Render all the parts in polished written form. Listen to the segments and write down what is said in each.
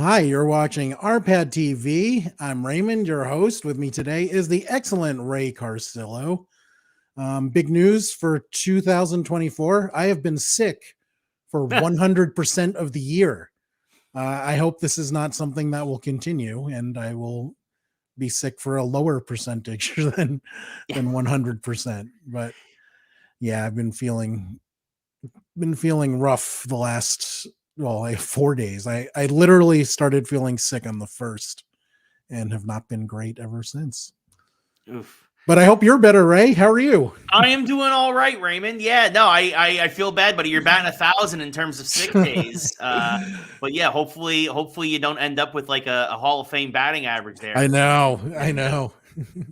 Hi, you're watching RPadTV. I'm Raymond, your host. With me today is the excellent Ray Carsillo. Big news for 2024. I have been sick for 100% of the year. I hope this is not something that will continue, and I will be sick for a lower percentage than 100%. But yeah, I've been feeling rough the last like 4 days. I literally started feeling sick on the first and have not been great ever since. Oof. But I hope you're better, Ray. How are you? I am doing all right, Raymond. Yeah, no, I feel bad, buddy. You're batting 1,000 in terms of sick days. But yeah, hopefully you don't end up with like a Hall of Fame batting average there. I know.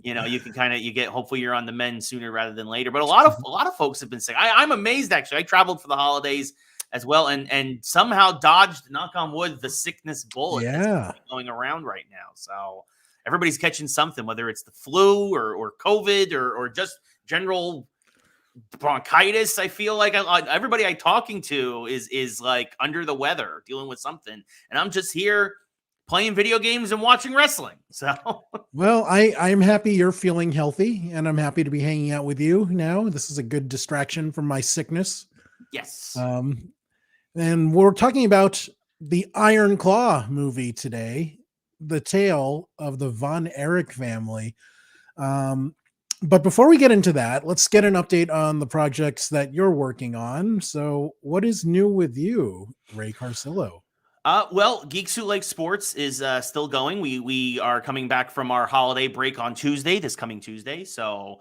You can hopefully you're on the mend sooner rather than later. But a lot of folks have been sick. I'm amazed actually. I traveled for the holidays as well and somehow dodged, knock on wood, the sickness bullet that's going around right now. So everybody's catching something, whether it's the flu or COVID or just general bronchitis. I feel like everybody I'm talking to is like under the weather, dealing with something, and I'm just here playing video games and watching wrestling. So, well, I'm happy you're feeling healthy, and I'm happy to be hanging out with you now. This is a good distraction from my sickness. Yes. And we're talking about the Iron Claw movie today, the tale of the Von Erich family. But before we get into that, let's get an update on the projects that you're working on. So what is new with you, Ray Carsillo? Well, Geeks Who Like Sports is still going. We are coming back from our holiday break on Tuesday, this coming Tuesday. So,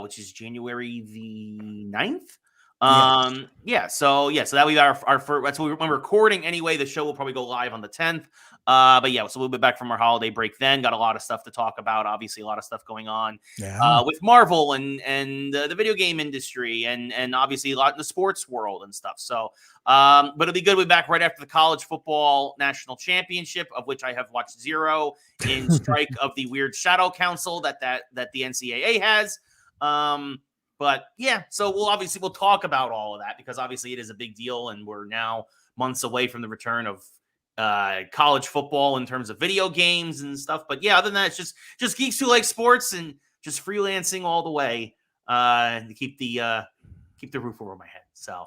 which is January the 9th. So that we got our first, that's what we're recording anyway. The show will probably go live on the 10th. But yeah, so we'll be back from our holiday break then. Got a lot of stuff to talk about. Obviously, a lot of stuff going on with Marvel and the video game industry and obviously a lot in the sports world and stuff. So, but it'll be good. We'll be back right after the college football national championship, of which I have watched zero in strike of the weird shadow council that the NCAA has. But yeah, so we'll talk about all of that because obviously it is a big deal, and we're now months away from the return of college football in terms of video games and stuff. But yeah, other than that, it's just Geeks Who Like Sports and just freelancing all the way to keep the roof over my head. So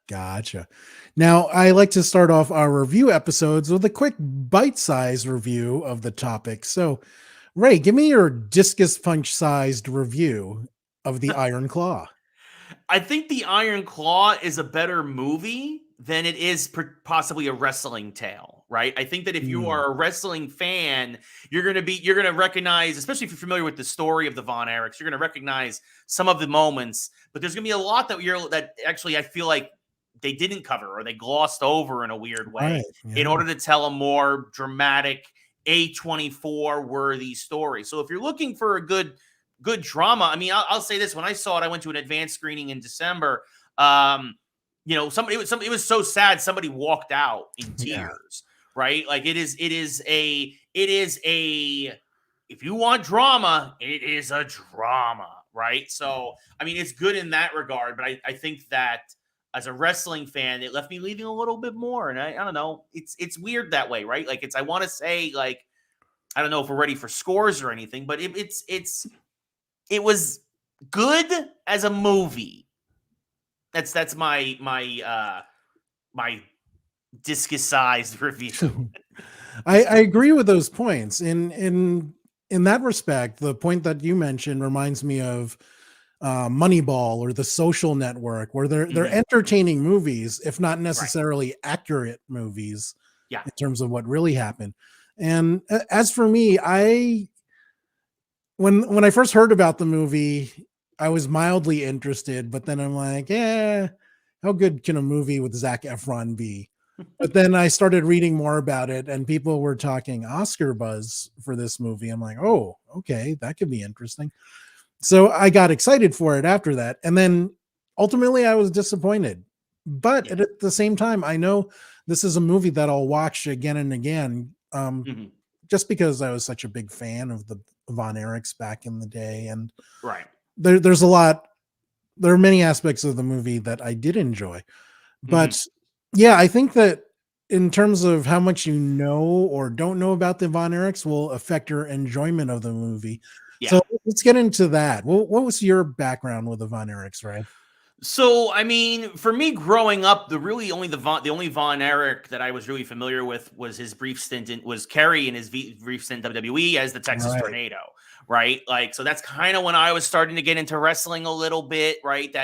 gotcha. Now I like to start off our review episodes with a quick bite-sized review of the topic. So Ray, give me your discus punch sized review of the Iron Claw. I think the Iron Claw is a better movie than it is possibly a wrestling tale, right? I think that if you are a wrestling fan, you're going to recognize, especially if you're familiar with the story of the Von Erichs, you're going to recognize some of the moments, but there's going to be a lot that actually I feel like they didn't cover or they glossed over in a weird way in order to tell a more dramatic A24 worthy story. So if you're looking for a good drama, I mean, I'll say this: when I saw it, I went to an advanced screening in December. It was so sad. Somebody walked out in tears, right? Like it is a. If you want drama, it is a drama, right? So, I mean, it's good in that regard, but I think that as a wrestling fan, it left me leaving a little bit more, and I don't know. It's weird that way, right? Like I want to say, like, I don't know if we're ready for scores or anything, but it was good as a movie. That's my discus-sized review. I agree with those points. In that respect, the point that you mentioned reminds me of Moneyball or The Social Network, where they're entertaining movies, if not necessarily accurate movies, in terms of what really happened. And as for me, when I first heard about the movie, I was mildly interested, but then I'm like, how good can a movie with Zac Efron be? But then I started reading more about it, and people were talking Oscar buzz for this movie. I'm like, oh, okay, that could be interesting. So I got excited for it after that. And then ultimately I was disappointed. But at the same time, I know this is a movie that I'll watch again and again, just because I was such a big fan of the Von Erichs back in the day. And there's a lot, there are many aspects of the movie that I did enjoy. But yeah, I think that in terms of how much you know or don't know about the Von Erichs will affect your enjoyment of the movie. Yeah. So let's get into that. What was your background with the Von Erichs, Ray? So, I mean, for me growing up, the only Von Erich that I was really familiar with was his brief stint was Kerry in his brief stint in WWE as the Texas Right. Tornado, right? Like, so that's kind of when I was starting to get into wrestling a little bit, right?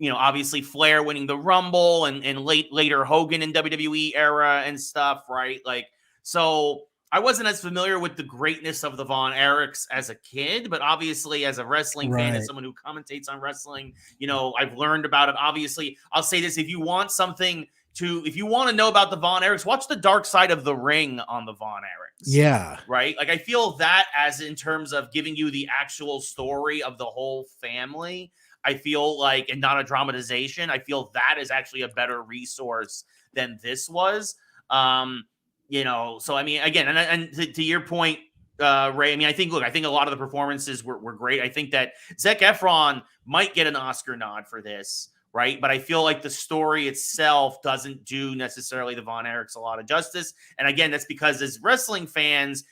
Obviously Flair winning the Rumble and later Hogan in WWE era and stuff, right? Like, so I wasn't as familiar with the greatness of the Von Erichs as a kid, but obviously as a wrestling fan, as Right. someone who commentates on wrestling, I've learned about it. Obviously, I'll say this: if you want to know about the Von Erichs, watch the Dark Side of the Ring on the Von Erichs. Yeah. Right? Like, I feel that as in terms of giving you the actual story of the whole family. I feel like, and not a dramatization, I feel that is actually a better resource than this was. So I mean, again, and to your point, Ray, I mean, I think a lot of the performances were great. I think that Zac Efron might get an Oscar nod for this, right? But I feel like the story itself doesn't do necessarily the Von Erichs a lot of justice. And again, that's because as wrestling fans,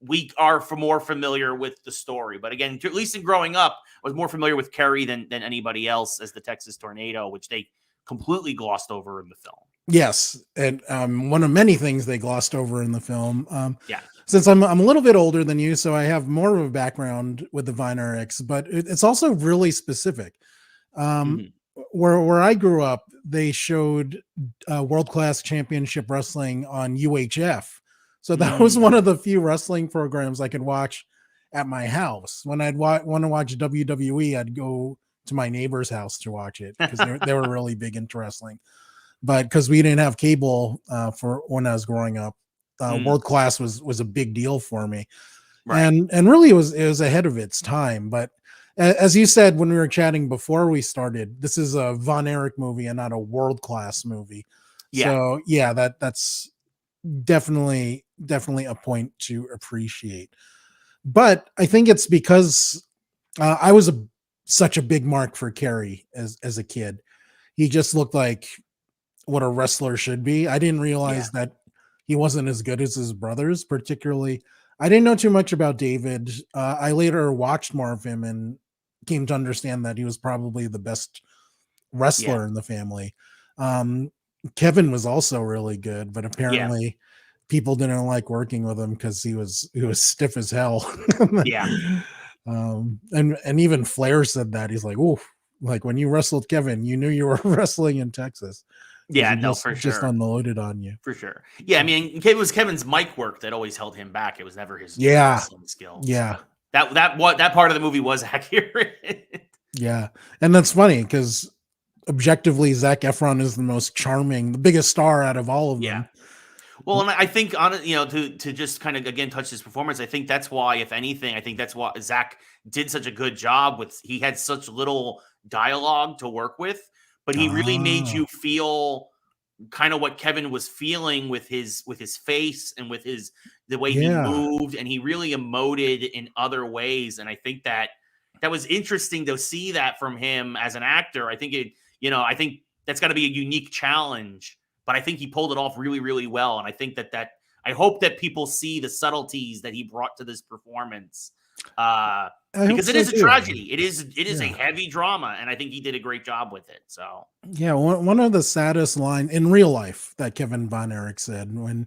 we are more familiar with the story. But again, at least in growing up, I was more familiar with Kerry than anybody else as the Texas Tornado, which they completely glossed over in the film. Yes, and one of many things they glossed over in the film. Yeah. Since I'm a little bit older than you, so I have more of a background with the Von Erichs, but it's also really specific. Mhm. Where I grew up, they showed World Class Championship Wrestling on UHF, so that was one of the few wrestling programs I could watch at my house. When I'd want to watch WWE, I'd go to my neighbor's house to watch it because they were really big into wrestling. But because we didn't have cable for when I was growing up, World Class was a big deal for me, Right. and really it was ahead of its time. But as you said when we were chatting before we started, this is a Von Erich movie and not a World Class movie. Yeah. So yeah, that's definitely a point to appreciate. But I think it's because I was such a big mark for Kerry as a kid. He just looked like what a wrestler should be. I didn't realize that he wasn't as good as his brothers, particularly. I didn't know too much about David. I later watched more of him and came to understand that he was probably the best wrestler in the family. Kevin was also really good, but apparently people didn't like working with him because he was stiff as hell. Yeah. And even Flair said that. He's like, "Ooh, like when you wrestled Kevin, you knew you were wrestling in Texas." Yeah, He no, for just sure. unloaded on you. For sure. Yeah, I mean, it was Kevin's mic work that always held him back. It was never his wrestling skills. Yeah. That part of the movie was accurate. Yeah. And that's funny because objectively, Zac Efron is the most charming, the biggest star out of all of them. Well, and I think to just kind of again touch his performance, I think that's why, if anything, I think that's why Zach did such a good job with. He had such little dialogue to work with, but he really made you feel kind of what Kevin was feeling with his face and with the way he moved, and he really emoted in other ways. And I think that was interesting to see that from him as an actor. I think I think that's got to be a unique challenge. But I think he pulled it off really, really well. And I think that I hope that people see the subtleties that he brought to this performance. Because it is a tragedy. It is a heavy drama. And I think he did a great job with it. So yeah, one of the saddest lines in real life that Kevin Von Erich said when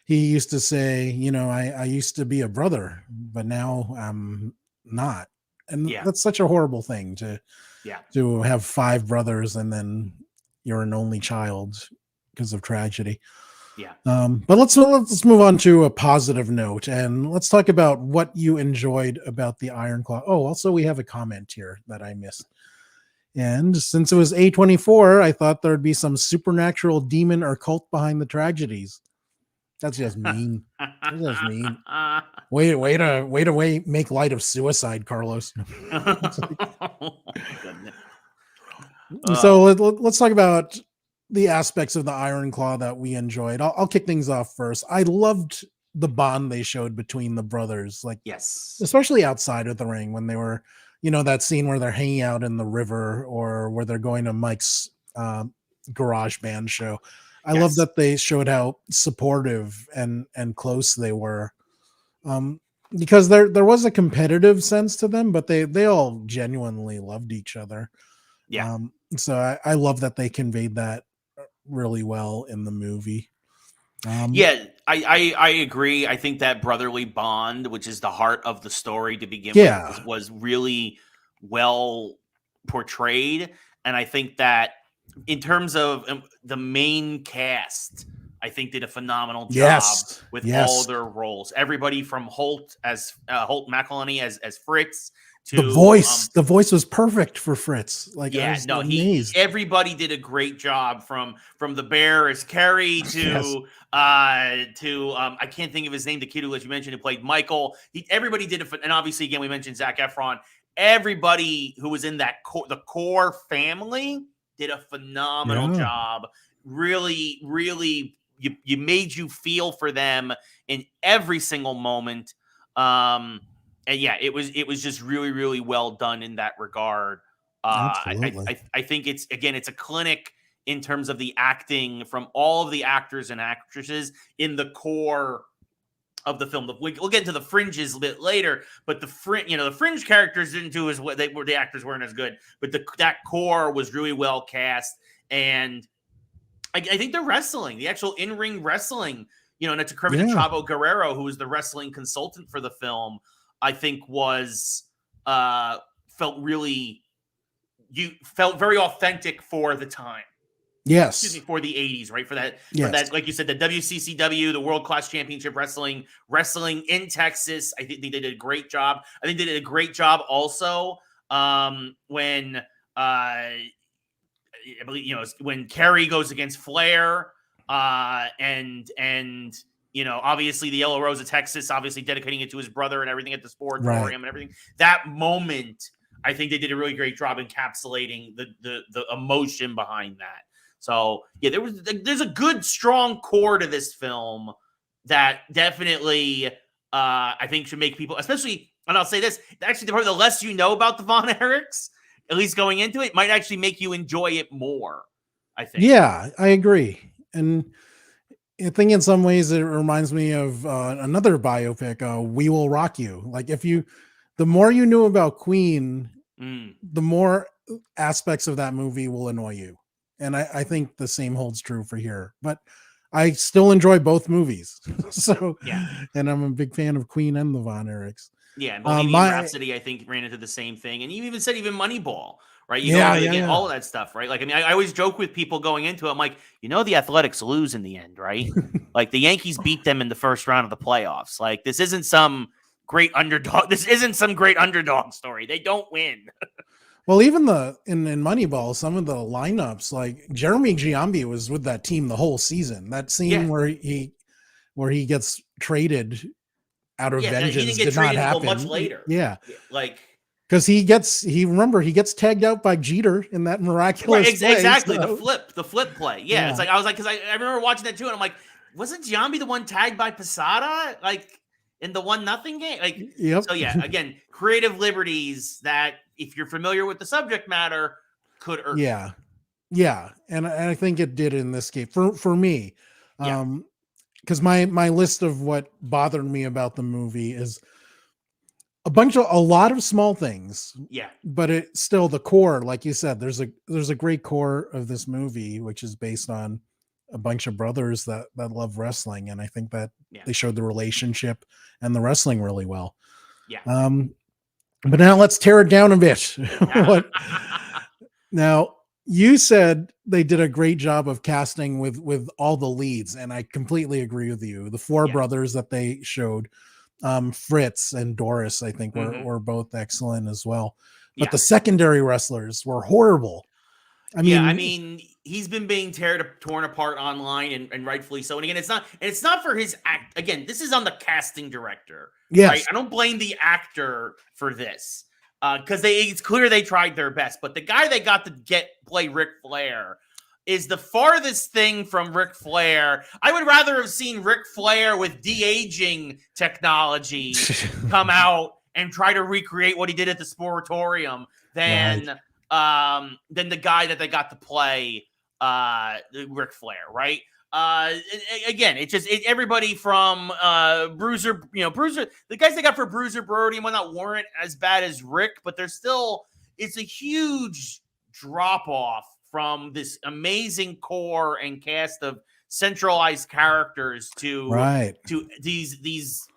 he used to say, I used to be a brother, but now I'm not. And that's such a horrible thing to have 5 brothers and then you're an only child because of tragedy. Yeah. But let's move on to a positive note and let's talk about what you enjoyed about the Iron Claw. Oh, also we have a comment here that I missed. And since it was A24, I thought there'd be some supernatural demon or cult behind the tragedies. That's just mean. That's just mean. Way to make light of suicide, Carlos. So let's talk about the aspects of the Iron Claw that we enjoyed. I'll kick things off first. I loved the bond they showed between the brothers, like especially outside of the ring when they were, that scene where they're hanging out in the river or where they're going to Mike's garage band show. I love that they showed how supportive and close they were. Because there was a competitive sense to them, but they all genuinely loved each other. Yeah. So I love that they conveyed that really well in the movie. Yeah, I agree. I think that brotherly bond, which is the heart of the story to begin with, Yeah. was really well portrayed. And I think that in terms of the main cast, I think did a phenomenal job Yes. with all Yes. their roles. Everybody from Holt as Holt McElhenney as Fritz The to voice was perfect for Fritz. Like I yeah, was no, amazed. everybody did a great job from the bear as Kerry Yes. to I can't think of his name, the kid who, as you mentioned, who played Michael. Everybody did it, and obviously again we mentioned Zac Efron. Everybody who was in that the core family did a phenomenal Yeah. job. Really, really, you made you feel for them in every single moment. And yeah, it was just really, really well done in that regard. Absolutely. I think it's a clinic in terms of the acting from all of the actors and actresses in the core of the film. We'll get into the fringes a bit later, but the fringe characters didn't do as what the actors weren't as good, but that core was really well cast. And I think the actual in-ring wrestling, and it's a credit to Chavo Guerrero, who was the wrestling consultant for the film, I think was felt very authentic for the time. Yes. Excuse me, for the 80s, right? For that, like you said, the WCCW, the World Class Championship Wrestling in Texas. I think they did a great job. I think they did a great job also when I believe when Kerry goes against Flair, and obviously the Yellow Rose of Texas, obviously dedicating it to his brother and everything at the Sportatorium and everything. That moment, I think they did a really great job encapsulating the emotion behind that. So yeah, there's a good strong core to this film that definitely I think should make people, especially, and I'll say this, actually the less you know about the Von Erichs, at least going into it, might actually make you enjoy it more, I think. Yeah, I agree. And I think in some ways it reminds me of another biopic, We Will Rock You. Like the more you knew about Queen, the more aspects of that movie will annoy you. And I think the same holds true for here. But I still enjoy both movies. So yeah, and I'm a big fan of Queen and the Von Erichs. Yeah, and Bohemian Rhapsody, I think, ran into the same thing. And you even said Moneyball, right? You go into all of that stuff, right? Like, I mean, I always joke with people going into it. I'm like, the Athletics lose in the end, right? Like, the Yankees beat them in the first round of the playoffs. Like, this isn't some great underdog. This isn't some great underdog story. They don't win. Well, even in Moneyball, some of the lineups, like Jeremy Giambi was with that team the whole season. That scene where he gets traded out of vengeance did not happen until much later. Yeah, like because he gets tagged out by Jeter in that miraculous play. Exactly, so. the flip play. Yeah, it's like because I remember watching that too, and I'm like, wasn't Giambi the one tagged by Posada like in the 1-0 game? Like, so yeah, again, creative liberties that, if you're familiar with the subject matter, could irk. Yeah, and I think it did in this case for me. Because my list of what bothered me about the movie is a lot of small things. Yeah. But it's still the core, like you said, there's a great core of this movie, which is based on a bunch of brothers that love wrestling. And I think that they showed the relationship and the wrestling really well. Yeah. But now let's tear it down a bit. Now, you said they did a great job of casting with all the leads, and I completely agree with you. The four brothers that they showed, Fritz and Doris, I think were both excellent as well. But the secondary wrestlers were horrible. I mean, he's been being torn apart online, and rightfully so. And again, it's not for his act. Again, this is on the casting director. Yes. Right? I don't blame the actor for this. Because it's clear they tried their best, but the guy they got to play Ric Flair is the farthest thing from Ric Flair. I would rather have seen Ric Flair with de-aging technology come out and try to recreate what he did at the Sportatorium than the guy that they got to play Ric Flair, right? Again, it's just everybody from Bruiser, Bruiser, the guys they got for Bruiser Brody might not warrant as bad as Rick, but they're still, it's a huge drop off from this amazing core and cast of centralized characters to these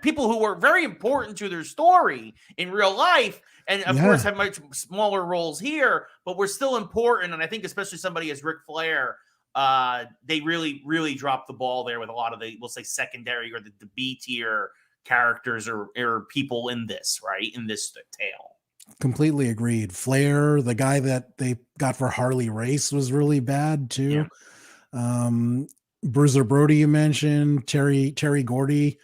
people who were very important to their story in real life, and of course have much smaller roles here, but were still important. And I think especially somebody as Ric Flair, they really dropped the ball there with a lot of the, we'll say, secondary or the B tier characters or people in this, right? In this tale. Completely agreed. Flair, the guy that they got for Harley Race, was really bad too. Bruiser Brody, you mentioned, Terry Gordy.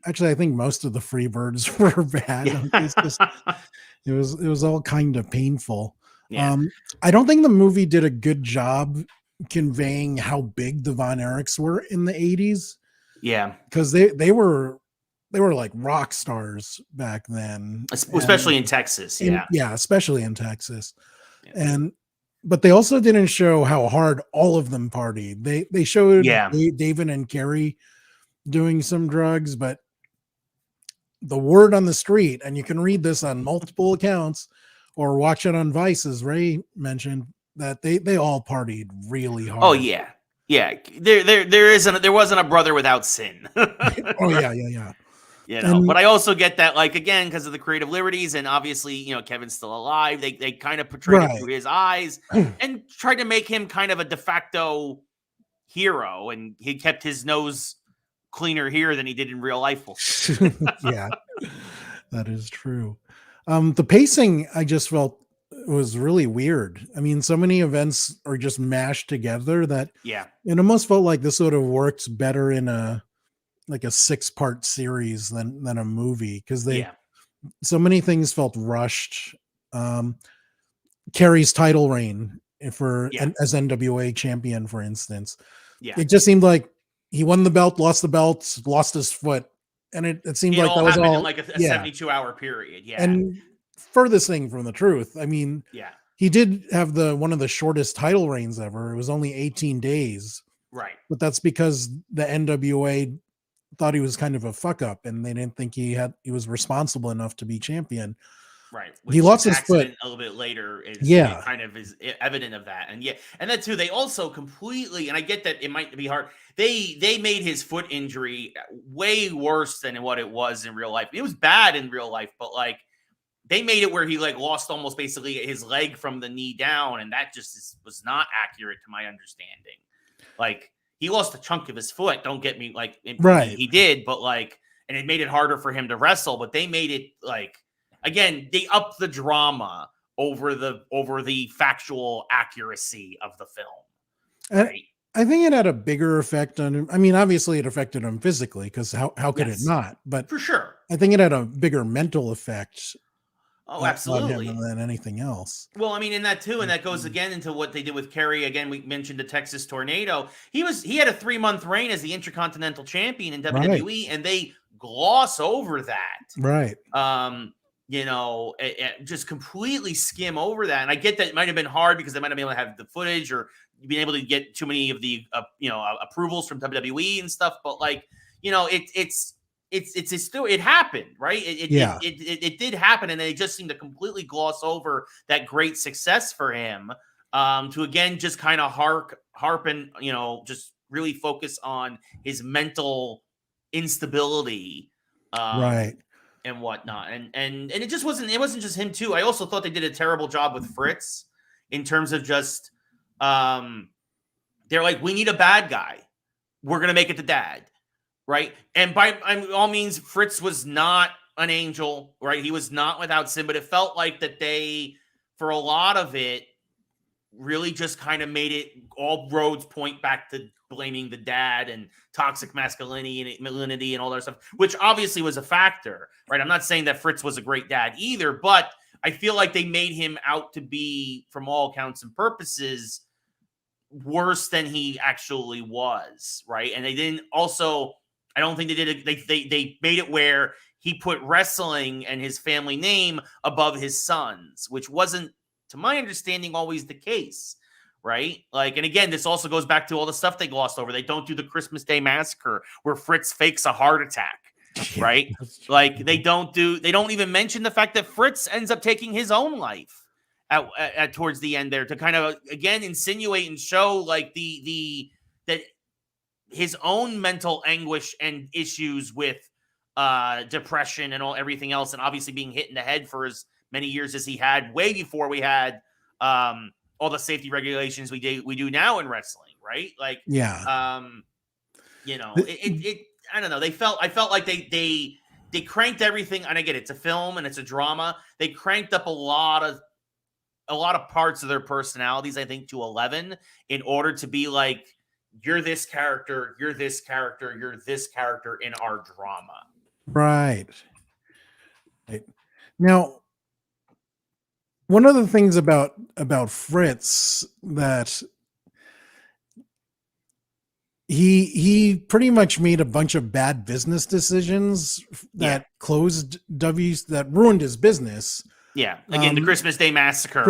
Actually, I think most of the Freebirds were bad. It was all kind of painful. I don't think the movie did a good job conveying how big the Von Erichs were in the 80s. Yeah, because they were like rock stars back then, especially in Texas. Especially in Texas. But they also didn't show how hard all of them partied. They showed David and Kerry doing some drugs, but the word on the street, and you can read this on multiple accounts or watch it on Vice, as Ray mentioned, that they all partied really hard. Oh yeah. There wasn't a brother without sin. But I also get that, like, again, because of the creative liberties, and obviously, Kevin's still alive. They kind of portrayed it through his eyes and tried to make him kind of a de facto hero, and he kept his nose cleaner here than he did in real life. Yeah, that is true. The pacing, I just felt, was really weird. I mean, so many events are just mashed together that it almost felt like this would have worked better in a 6-part series than a movie, because so many things felt rushed. Kerry's title reign as NWA champion, for instance, it just seemed like he won the belt, lost the belt, lost his foot, and it seemed like that was all in like a 72-hour period. And furthest thing from the truth, I mean, he did have one of the shortest title reigns ever. It was only 18 days, right? But that's because the NWA thought he was kind of a fuck up, and they didn't think he was responsible enough to be champion. Right. Which he lost his foot a little bit later. Kind of is evident of that. And that too, they also completely, and I get that it might be hard. They made his foot injury way worse than what it was in real life. It was bad in real life, but like they made it where he like lost almost basically his leg from the knee down. And that just was not accurate to my understanding. Like, he lost a chunk of his foot. Don't get me like, he did, but like, and it made it harder for him to wrestle. But they made it like, again, they upped the drama over the factual accuracy of the film. Right? I think it had a bigger effect on him. I mean, obviously, it affected him physically, because how could it not? But for sure, I think it had a bigger mental effect. Oh, absolutely. Than anything else. Well, I mean, in that too, and that goes again into what they did with Kerry. Again, we mentioned the Texas Tornado. He had a 3-month reign as the Intercontinental Champion in WWE, and they gloss over that. Right. Just completely skim over that. And I get that it might have been hard because they might have been able to have the footage or being able to get too many of the approvals from WWE and stuff. But like, it happened, right? It did happen, and they just seemed to completely gloss over that great success for him. To again just kind of harp and just really focus on his mental instability, right, and whatnot. And it just wasn't. It wasn't just him too. I also thought they did a terrible job with Fritz in terms of just they're like, we need a bad guy. We're gonna make it the dad. Right. And by all means, Fritz was not an angel, right? He was not without sin, but it felt like that they, for a lot of it, really just kind of made it all roads point back to blaming the dad and toxic masculinity and all that stuff, which obviously was a factor, right? I'm not saying that Fritz was a great dad either, but I feel like they made him out to be, from all counts and purposes, worse than he actually was, right? And they didn't also... I don't think they did it. They made it where he put wrestling and his family name above his sons, which wasn't, to my understanding, always the case, right? Like, and again, this also goes back to all the stuff they glossed over. They don't do the Christmas Day Massacre where Fritz fakes a heart attack, Yeah, right? Like, they don't even mention the fact that Fritz ends up taking his own life at towards the end there, to kind of again insinuate and show like that his own mental anguish and issues with depression and everything else, and obviously being hit in the head for as many years as he had, way before we had all the safety regulations we do now in wrestling, right? Like, yeah. It I don't know. I felt like they cranked everything, and I get it, it's a film and it's a drama. They cranked up a lot of parts of their personalities, I think, to 11 in order to be like, you're this character, you're this character, you're this character in our drama. Right. Now, one of the things about Fritz that he pretty much made a bunch of bad business decisions that that ruined his business. Yeah. Again, the Christmas Day Massacre.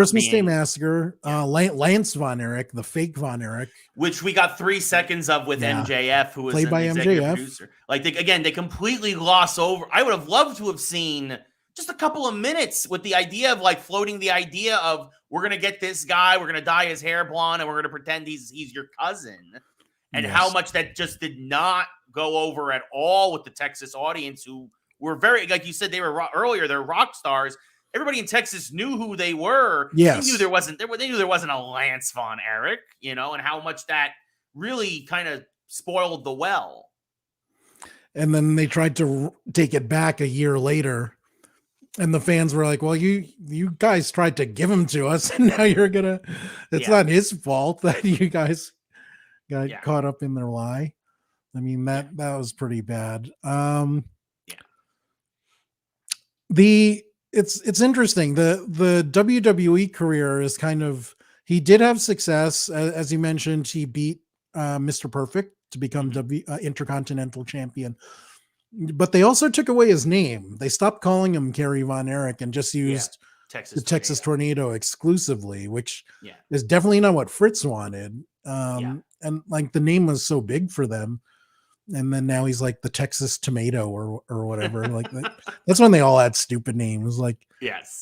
Lance Von Erich, the fake Von Erich, which we got 3 seconds of with MJF, who was played by MJF. Producer. Like, they completely gloss over. I would have loved to have seen just a couple of minutes with the idea of like floating the idea of, we're going to get this guy, we're going to dye his hair blonde, and we're going to pretend he's your cousin. And how much that just did not go over at all with the Texas audience, who were very, like you said, they were earlier, they're rock stars. Everybody in Texas knew who they were. Yes. They knew there wasn't a Lance Von Erich, and how much that really kind of spoiled the well. And then they tried to take it back a year later, and the fans were like, well, you guys tried to give him to us, and now you're gonna, it's not his fault that you guys got caught up in their lie. I mean, that was pretty bad. It's interesting. The WWE career is kind of, he did have success. As you mentioned, he beat Mr. Perfect to become Intercontinental Champion. But they also took away his name. They stopped calling him Kerry Von Erich and just used the Texas Tornado exclusively, which is definitely not what Fritz wanted. And like, the name was so big for them. And then now he's like the Texas Tomato or whatever. Like, that's when they all had stupid names. Like,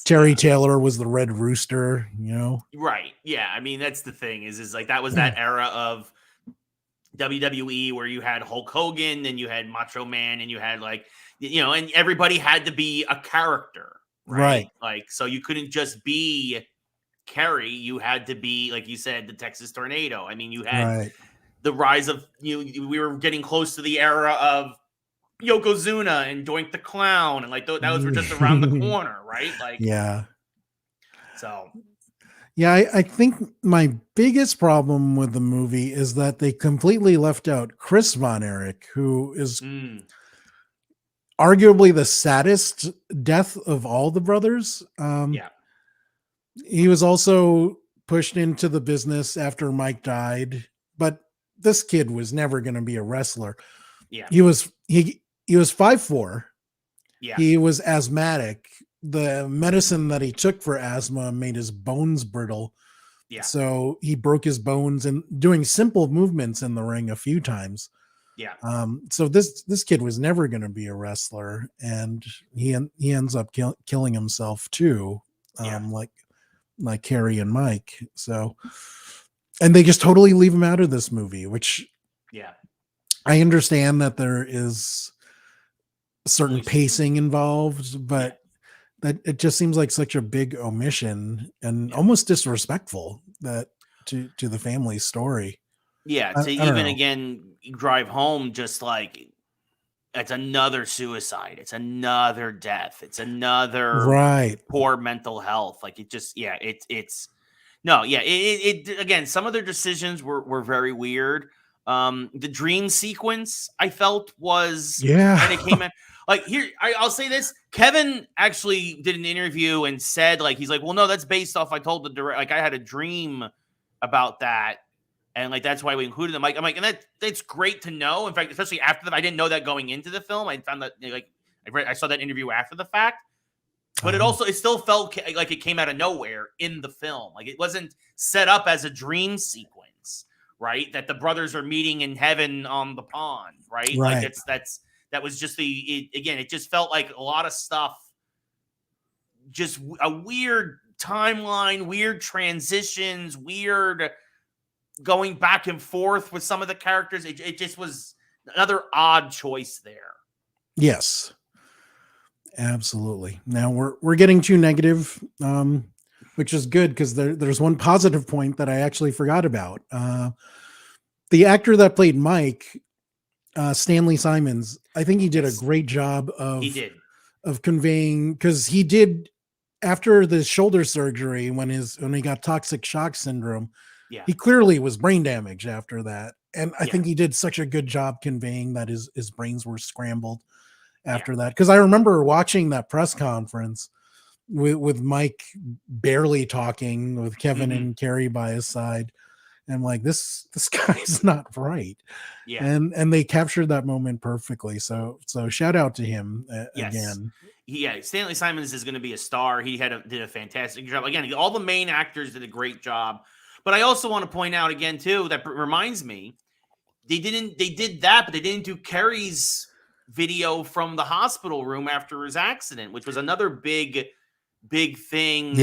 Terry Taylor was the Red Rooster, Right. Yeah. I mean, that's the thing is like, that was that era of WWE where you had Hulk Hogan and you had Macho Man and you had like, and everybody had to be a character. Right. Like, so you couldn't just be Kerry. You had to be, like you said, the Texas Tornado. I mean, you had the rise of, we were getting close to the era of Yokozuna and Doink the Clown, and like those were just around the corner, right? Like, so I think my biggest problem with the movie is that they completely left out Chris Von Erich, who is arguably the saddest death of all the brothers. He was also pushed into the business after Mike died, but this kid was never going to be a wrestler. He was 5'4". He was asthmatic. The medicine that he took for asthma made his bones brittle. So he broke his bones and doing simple movements in the ring a few times. So this kid was never going to be a wrestler, and he ends up killing himself too. Like Kerry and Mike. So, and they just totally leave him out of this movie, which I understand that there is certain pacing involved, but that it just seems like such a big omission and almost disrespectful to the family's story. To even again drive home, just like, it's another suicide, it's another death, it's another poor mental health. Like, it just again, some of their decisions were very weird. The dream sequence, I felt, was and it came in like, here, I'll say this. Kevin actually did an interview and said, like, he's like, well, no, that's based off, I told the director, like, I had a dream about that, and like, that's why we included them. I'm like, and that's great to know. In fact, especially after that, I didn't know that going into the film. I found that, like, I saw that interview after the fact. but it still felt like it came out of nowhere in the film. Like it wasn't set up as a dream sequence, right? That the brothers are meeting in heaven on the pond, right? Like that was just again, it just felt like a lot of stuff, just a weird timeline, weird transitions, weird going back and forth with some of the characters. It just was another odd choice there. Yes. Absolutely. Now we're getting too negative, which is good because there's one positive point that I actually forgot about. The actor that played Mike, Stanley Simons, I think he did a great job of conveying, because he did, after the shoulder surgery, when he got toxic shock syndrome, he clearly was brain damaged after that. And I think he did such a good job conveying that his brains were scrambled after that. Because I remember watching that press conference with Mike barely talking, with Kevin and Kerry by his side. And like, this guy's not right. Yeah. And they captured that moment perfectly. So shout out to him again. Yeah, Stanley Simons is going to be a star. He did a fantastic job. Again, all the main actors did a great job. But I also want to point out again too, that reminds me, they did that, but they didn't do Kerry's video from the hospital room after his accident, which was another big thing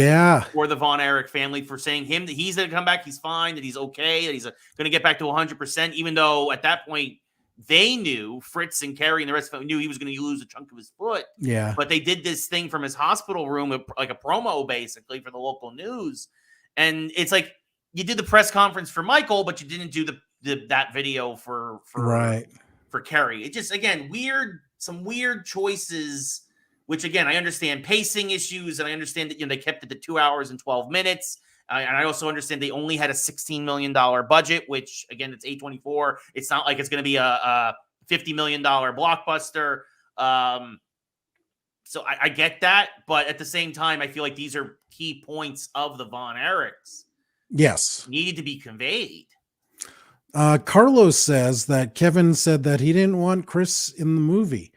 for the Von Erich family, for saying that he's going to come back, he's fine, that he's okay, that he's going to get back to 100%, even though at that point they knew, Fritz and Kerry and the rest of them knew he was going to lose a chunk of his foot. Yeah. But they did this thing from his hospital room, like a promo basically for the local news. And it's like, you did the press conference for Michael, but you didn't do that video for Kerry. It just, again, some weird choices, which again, I understand pacing issues, and I understand that they kept it to 2 hours and 12 minutes. And I also understand they only had a $16 million budget, which again, it's A24. It's not like it's going to be a $50 million blockbuster. So I get that, but at the same time, I feel like these are key points of the Von Erichs. Yes. Needed to be conveyed. Carlos says that Kevin said that he didn't want Chris in the movie,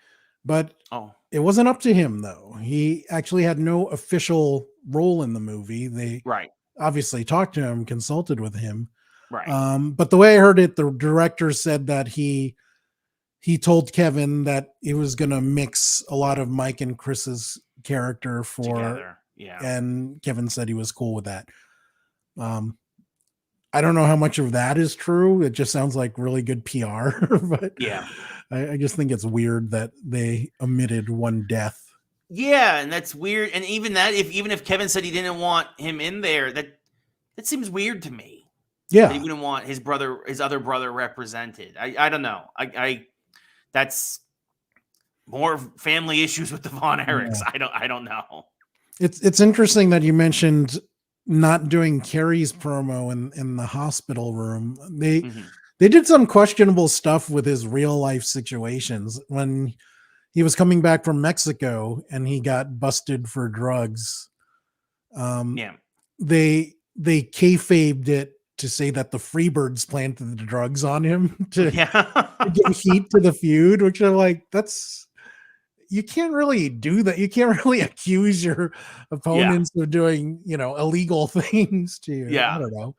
but it wasn't up to him though. He actually had no official role in the movie. They obviously talked to him, consulted with him. But the way I heard it, the director said that he told Kevin that he was going to mix a lot of Mike and Chris's character together. And Kevin said he was cool with that. I don't know how much of that is true. It just sounds like really good PR, but I just think it's weird that they omitted one death. Yeah, and that's weird. And even if Kevin said he didn't want him in there, that seems weird to me. Yeah, he wouldn't want his other brother represented. I don't know. That's more family issues with the Von Erichs. Yeah. I don't know. It's interesting that you mentioned not doing Kerry's promo in the hospital room. They did some questionable stuff with his real life situations. When he was coming back from Mexico and he got busted for drugs, they kayfabed it to say that the Freebirds planted the drugs on him to give heat to the feud, which I'm like, you can't really do that. You can't really accuse your opponents of doing, illegal things to you. Yeah. I don't know.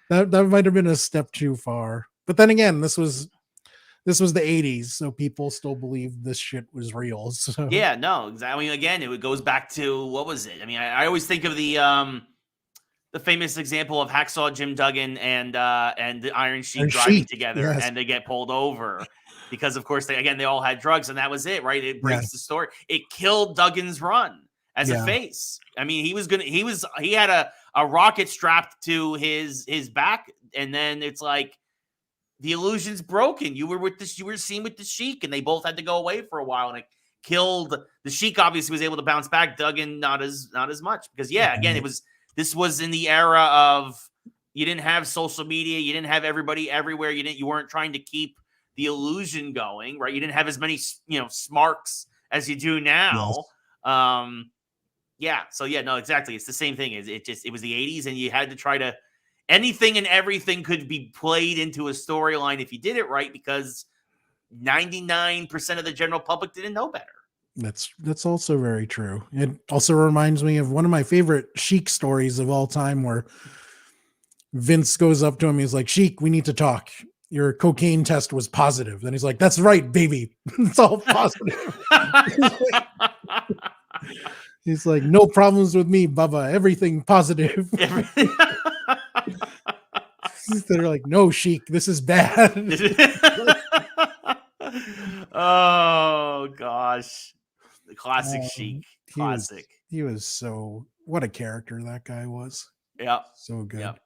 That might have been a step too far. But then again, this was the 80s, so people still believe this shit was real. So. Yeah, no, exactly. I mean, again, it goes back to, what was it? I mean, I always think of the famous example of Hacksaw Jim Duggan and the Iron Sheik driving together, and they get pulled over because, of course, they all had drugs, and that was it, right? It breaks the story. It killed Duggan's run as a face. I mean, he had a rocket strapped to his back, and then it's like the illusion's broken. You were seen with the Sheik, and they both had to go away for a while, and it killed the Sheik. Obviously, was able to bounce back. Duggan not as much, because again, this was in the era of, you didn't have social media, you didn't have everybody everywhere, you weren't trying to keep the illusion going, right? You didn't have as many smarks as you do now. Yes. No, exactly. It's the same thing. It was the 80s, and you had to try to, anything and everything could be played into a storyline if you did it right, because 99% of the general public didn't know better. That's also very true. It also reminds me of one of my favorite Sheik stories of all time, where Vince goes up to him. He's like, "Sheik, we need to talk. Your cocaine test was positive." And he's like, "That's right, baby. It's all positive." He's like, "No problems with me, Bubba. Everything positive." They're like, "No, Sheik, this is bad." Oh gosh, the classic Sheik, He was classic. so, what a character that guy was. Yep, So good. yep.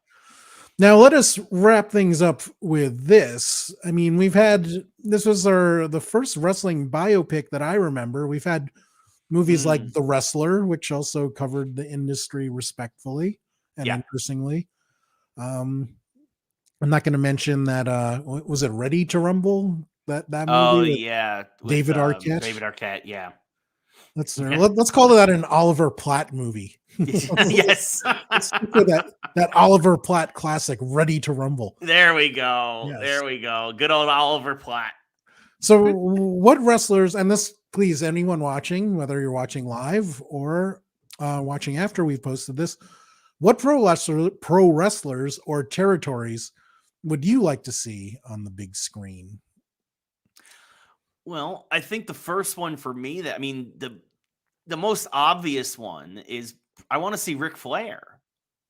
Now let us wrap things up with this. I mean, this was the first wrestling biopic that I remember. We've had movies like The Wrestler, which also covered the industry respectfully and interestingly. I'm not going to mention that. Was it Ready to Rumble? That movie? Oh yeah, with David Arquette. David Arquette, yeah. Let's call that an Oliver Platt movie. Yes. Let's stick with that Oliver Platt classic, Ready to Rumble. There we go. Yes. There we go. Good old Oliver Platt. So, what wrestlers, and this, please, anyone watching, whether you're watching live or watching after we've posted this, what pro wrestlers or territories would you like to see on the big screen? Well, I think the first one for me, the most obvious one is I want to see Ric Flair,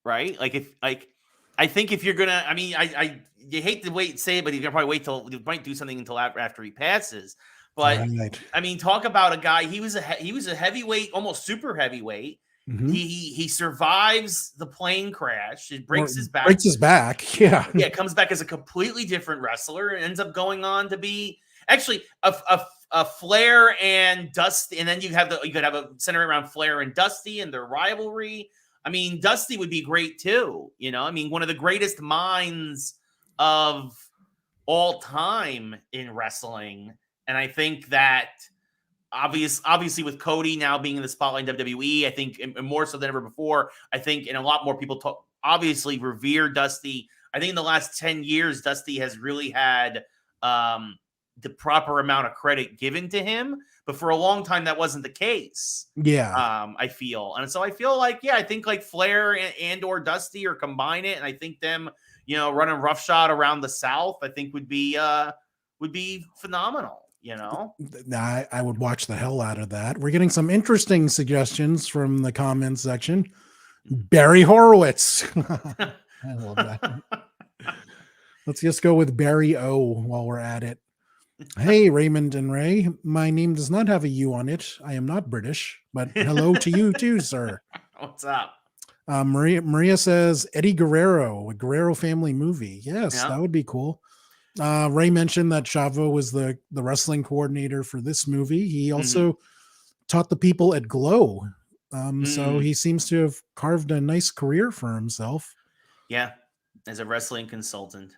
right? I think if you're gonna, you hate to say it, but you can probably you might do something until after he passes. But Right. I mean, talk about a guy. He was a heavyweight, almost super heavyweight. Mm-hmm. He survives the plane crash. It breaks his back. Breaks his back. Yeah. Yeah. Comes back as a completely different wrestler and ends up going on to be actually a Flair and Dusty, and then you could have a center around Flair and Dusty and their rivalry. I mean, Dusty would be great too. You know, I mean, one of the greatest minds of all time in wrestling. And I think that obviously with Cody now being in the spotlight in WWE, I think and more so than ever before, I think, and a lot more people obviously revere Dusty. I think in the last 10 years, Dusty has really had the proper amount of credit given to him, but for a long time that wasn't the case. Yeah. I feel, and so I feel like, I think like Flair and or Dusty, or combine it, and I think them, running roughshod around the South, I think would be phenomenal. I would watch the hell out of that. We're getting some interesting suggestions from the comments section. Barry Horowitz. I love that. Let's just go with Barry O while we're at it. Hey, Raymond and Ray. My name does not have a U on it. I am not British, but hello to you too, sir. What's up? Maria says Eddie Guerrero, a Guerrero family movie. Yes, that would be cool. Ray mentioned that Chavo was the wrestling coordinator for this movie. He also taught the people at Glow. So he seems to have carved a nice career for himself. Yeah, as a wrestling consultant.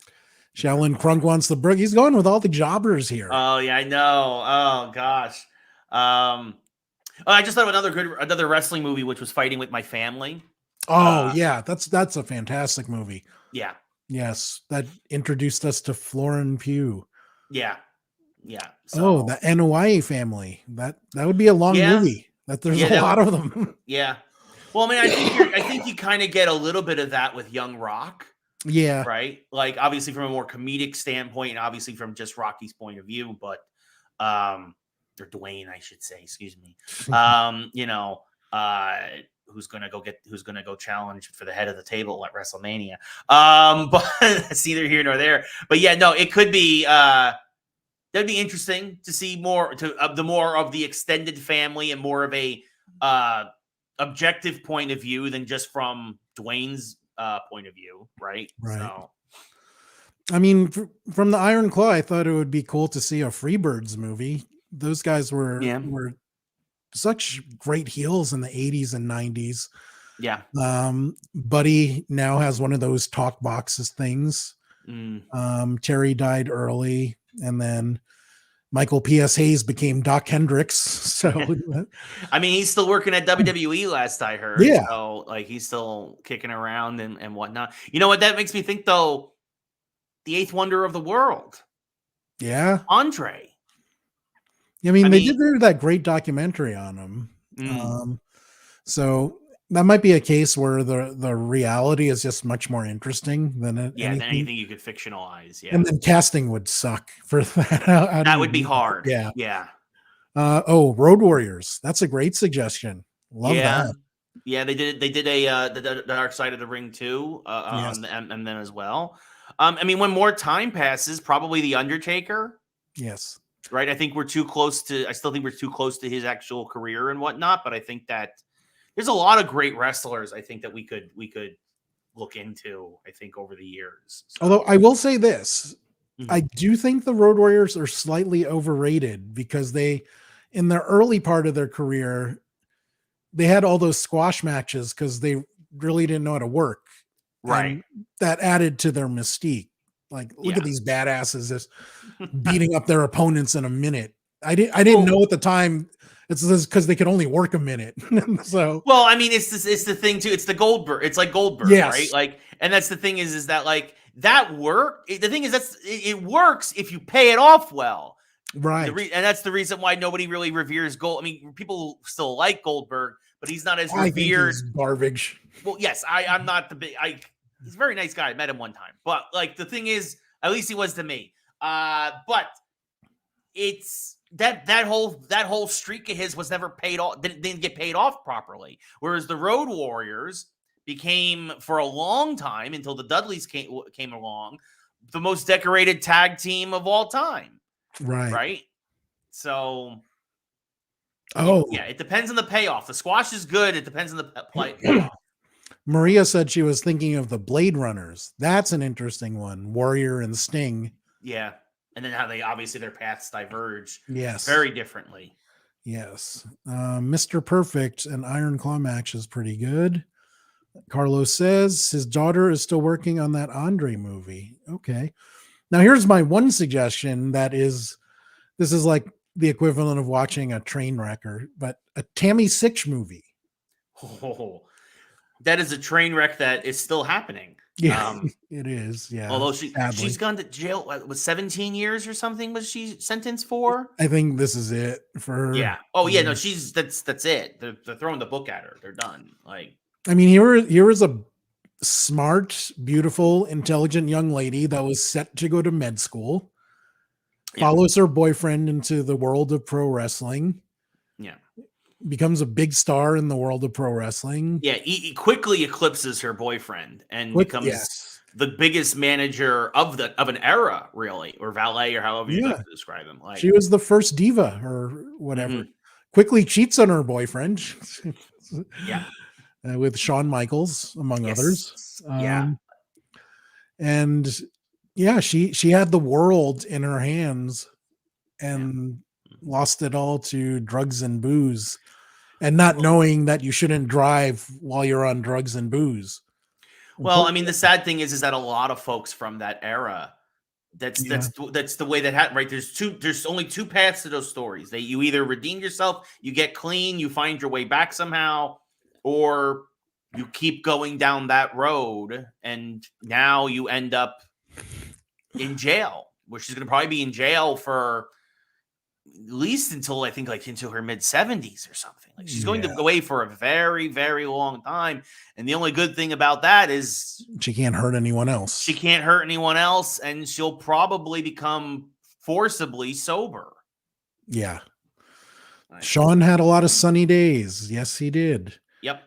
Shaolin Crunk wants the brook. He's going with all the jobbers here. Oh yeah, I know. Oh gosh. I just thought of another wrestling movie, which was Fighting with My Family. Oh yeah, that's a fantastic movie. Yeah. Yes, that introduced us to Florin Pugh. Yeah. Yeah. So, the NWA family. That would be a long movie. There's a lot of them. Yeah. Well, I mean, I think you kind of get a little bit of that with Young Rock. Yeah. Right. Like obviously from a more comedic standpoint, and obviously from just Rocky's point of view, but or Dwayne, I should say, excuse me. Who's gonna go challenge for the head of the table at WrestleMania. But it's neither here nor there. But yeah, no, it could be that'd be interesting to see more of the extended family and more of a objective point of view than just from Dwayne's point of view, right? So, I mean, from the Iron Claw, I thought it would be cool to see a Freebirds movie. Those guys were such great heels in the 80s and 90s. Yeah. Buddy now has one of those talk boxes things. Terry died early, and then Michael P.S. Hayes became Doc Hendricks. So, I mean, he's still working at WWE last I heard. Yeah. So, like, he's still kicking around and whatnot. You know what that makes me think, though? The eighth wonder of the world. Yeah. Andre. I mean, I they mean, did do that great documentary on him. mm, So that might be a case where the reality is just much more interesting than yeah, than anything. anything you could fictionalize. Yeah, And then casting would suck for that. How do that you would be do that? hard. Yeah. Yeah, Road Warriors. That's a great suggestion. Love yeah, that. yeah. They did. They did a the Dark Side of the Ring too Yes. on and then as well. I mean, when more time passes, probably the Undertaker. Yes. Right. I think we're too close to. I still think we're too close to his actual career and whatnot. But I think that there's a lot of great wrestlers. I think that we could look into. I think over the years. Although So I will say this, I mhm. do think the Road Warriors are slightly overrated because in the early part of their career, they had all those squash matches because they really didn't know how to work. Right. And that added to their mystique. Like, look at Yeah. these badasses just beating up their opponents in a minute. I didn't Well, know at the time it's because they could only work a minute. So Well, I mean, it's this. It's the thing too. It's the Goldberg. It's like Goldberg, right? yes, Like, and that's the thing is that like that work. The thing is it works if you pay it off well. right. And that's the reason why nobody really reveres Gold. I mean, people still like Goldberg, but he's not as I think revered. he's garbage. Well, yes, I'm not the big. He's a very nice guy. I met him one time, but like the thing is, at least he was to me. But it's that whole streak of his was never paid off, didn't get paid off properly, whereas the Road Warriors became for a long time until the Dudleys came along the most decorated tag team of all time, Right. right? So Oh, yeah, it depends on the payoff. The squash is good, it depends on the payoff. Maria said she was thinking of the Blade Runners. That's an interesting one. Warrior and Sting. Yeah, and then how they obviously their paths diverge Yes. very differently. Yes. Mr. Perfect and Iron Claw match is pretty good. Carlos says his daughter is still working on that Andre movie. Okay. Now here's my one suggestion this is like the equivalent of watching a train wreck but a Tammy Sitch movie. Oh, that is a train wreck that is still happening. Yeah, it is. Yeah. Although Sadly. she's gone to jail, was 17 years or something was she sentenced for? I think this is it for her. Yeah. Oh yeah, no, that's it. They're throwing the book at her. They're done. Like, I mean, here is a smart, beautiful, intelligent young lady that was set to go to med school, yeah, follows her boyfriend into the world of pro wrestling, yeah, becomes a big star in the world of pro wrestling. yeah. He quickly eclipses her boyfriend and becomes Yes. the biggest manager of an era, really, or valet, or however you like Yeah. to describe him. Like, She was the first diva or whatever. mhm, Quickly cheats on her boyfriend. yeah, With Shawn Michaels, among others. yes, yeah, And yeah, she had the world in her hands and lost it all to drugs and booze and not knowing that you shouldn't drive while you're on drugs and booze. Well, I mean, the sad thing is that a lot of folks from that era, Yeah. that's the way that happened, right? There's only two paths to those stories. You either redeem yourself, you get clean, you find your way back somehow, or you keep going down that road, and now you end up in jail, where she's going to probably be in jail for at least until I think like into her mid 70s or something. Like she's going to go away for a very, very long time. And the only good thing about that is She can't hurt anyone else. she can't hurt anyone else, and she'll probably become forcibly sober. Yeah. Right. Shawn had a lot of sunny days. Yes, he did. Yep.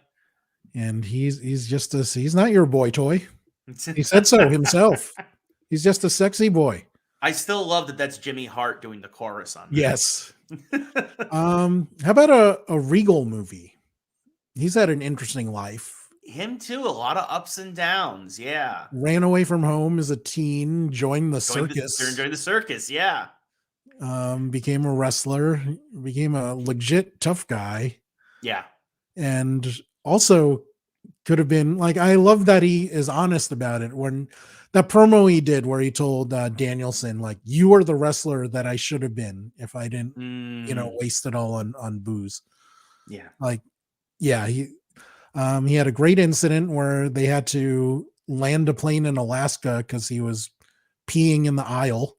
And he's not your boy toy. He said so himself. He's just a sexy boy. I still love that that's Jimmy Hart doing the chorus on that. Yes. How about a Regal movie? He's had an interesting life. Him too, a lot of ups and downs. Yeah. Ran away from home as a teen, joined the circus. Joined the circus, yeah. Became a wrestler, became a legit tough guy. Yeah. And also could have been like, I love that he is honest about it. When that promo he did where he told Danielson, like, you are the wrestler that I should have been if I didn't, waste it all on booze. Yeah. Like, yeah, he had a great incident where they had to land a plane in Alaska because he was peeing in the aisle.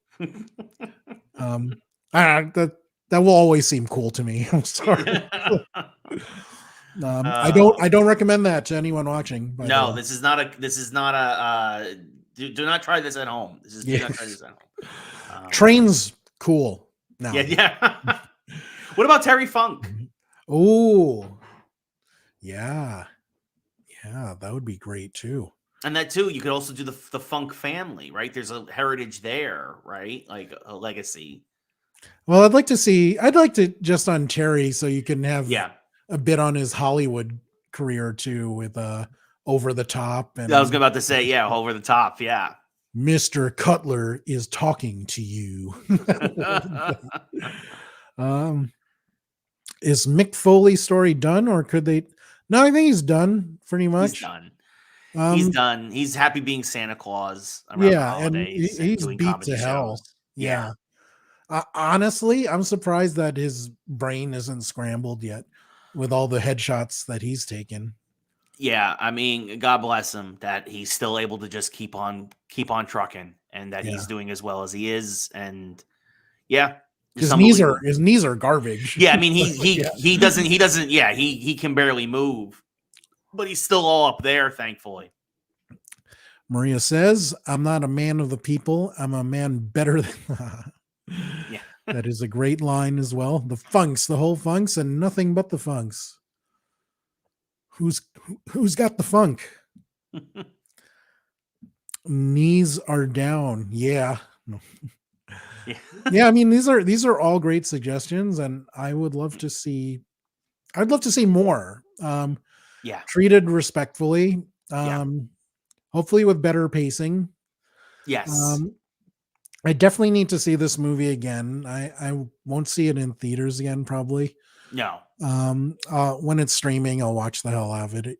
that will always seem cool to me. I'm sorry. I Uh, don't recommend that to anyone watching. By the no, way. this is not a do not try this at home. Do Yeah. not try this at home. Trains cool. No. Yeah. What about Terry Funk? Oh, yeah. Yeah, that would be great too. And that too, you could also do the Funk family, right? There's a heritage there, right? Like a legacy. Well, I'd like to just on Terry so you can have Yeah. a bit on his Hollywood career too with Over the Top I was and about to say, yeah, over the top. Yeah. Mr. Cutler is talking to you. um is Mick Foley's story done or could they No, I think he's done pretty He's much. done. He's done. He's happy being Santa Claus around the Yeah, and holidays and he's doing beat to comedy hell. shows. Yeah. Yeah. Honestly, I'm surprised that his brain isn't scrambled yet with all the headshots that he's taken. Yeah, I mean, God bless him that he's still able to just keep on trucking and that Yeah. he's doing as well as he is. And yeah, just His knees unbelievable. are garbage. Yeah, I mean, Yeah. he doesn't. Yeah, he can barely move, but he's still all up there, thankfully. Maria says, "I'm not a man of the people. I'm a man better than." Yeah. That is a great line as well. The funks, the whole funks, and nothing but the funks. Who's got the funk? Knees are down. Yeah. Yeah. Yeah, I mean these are all great suggestions, and I'd love to see more. Yeah. Treated respectfully. Yeah. Hopefully with better pacing. Yes. I definitely need to see this movie again. I won't see it in theaters again, probably. No. When it's streaming, I'll watch the hell out of it.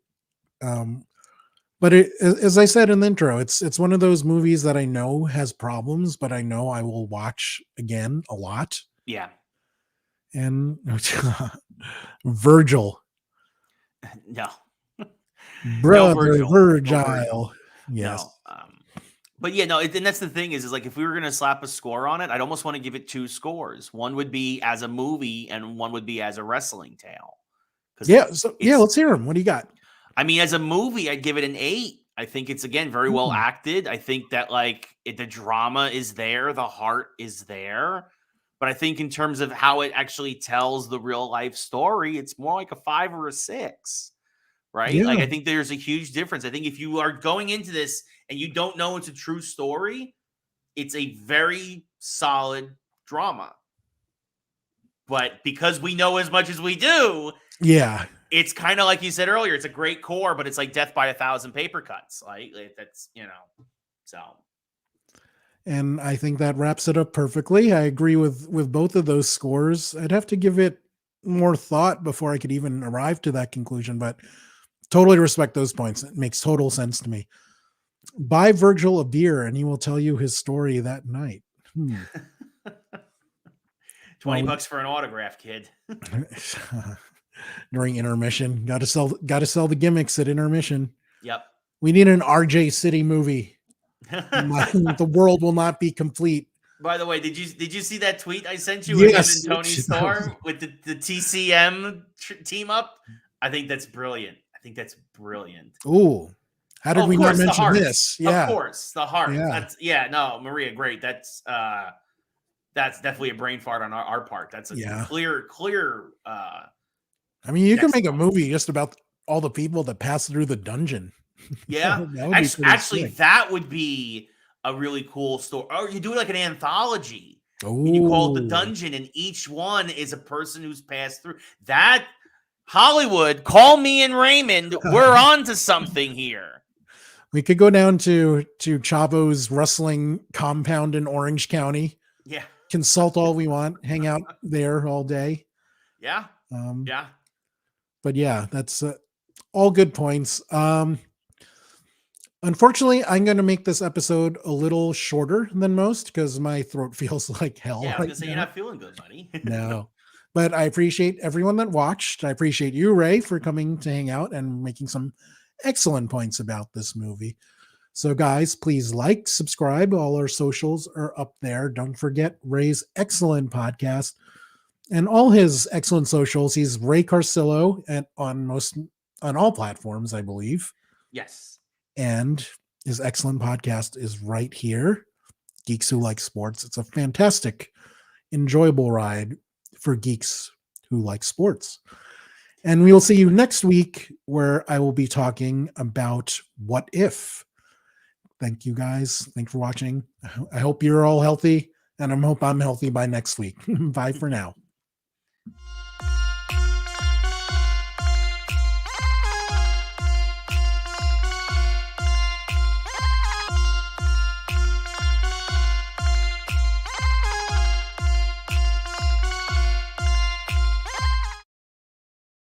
But as I said in the intro, it's one of those movies that I know has problems, but I know I will watch again a lot. Yeah. And Virgil, No. brother, Virgil. Virgil. Yes. No. But yeah, no, and that's the thing is like if we were gonna slap a score on it, I'd almost want to give it 2 scores. One would be as a movie, and one would be as a wrestling tale. Yeah, let's hear him. What do you got? I mean, as a movie, I'd give it an 8. I think it's again very well acted. I think that like the drama is there, the heart is there. But I think in terms of how it actually tells the real life story, it's more like a 5 or a 6. Right? Yeah. Like I think there's a huge difference. I think if you are going into this and you don't know it's a true story, it's a very solid drama. But because we know as much as we do, yeah, it's kind of like you said earlier, it's a great core, but it's like death by 1,000 paper cuts. Like that's, so. And I think that wraps it up perfectly. I agree with both of those scores. I'd have to give it more thought before I could even arrive to that conclusion, but totally respect those points. It makes total sense to me. Buy Virgil a beer and he will tell you his story that night. $20 for an autograph, kid. During intermission, got to sell the gimmicks at intermission. Yep. We need an RJ City movie. The world will not be complete. By the way, did you see that tweet I sent you? Yes, with Tony Storm with the TCM team up? I think that's brilliant. Ooh, how did we not mention this? Yeah, of course, the heart. Yeah, no, Maria, great. That's definitely a brain fart on our part. That's a clear. I mean, you can make a movie just about all the people that pass through the dungeon. Yeah, actually, that would be a really cool story. Or you do it like an anthology. Ooh. And you call it The Dungeon, and each one is a person who's passed through that. Hollywood, call me and Raymond. We're on to something here. We could go down to Chavo's wrestling compound in Orange County. Yeah. Consult all we want. Hang out there all day. Yeah. Yeah. But yeah, that's all good points. Unfortunately, I'm going to make this episode a little shorter than most because my throat feels like hell. Yeah, I was going to say, you're not feeling good, buddy. No. But I appreciate everyone that watched. I appreciate you, Ray, for coming to hang out and making some excellent points about this movie. So, guys, please like, subscribe. All our socials are up there. Don't forget Ray's excellent podcast, And all his excellent socials, he's Ray Carsillo on all platforms, I believe. Yes. And his excellent podcast is right here, Geeks Who Like Sports. It's a fantastic, enjoyable ride for geeks who like sports. And we will see you next week, where I will be talking about What If. Thank you guys. Thanks for watching. I hope you're all healthy, and I hope I'm healthy by next week. Bye for now.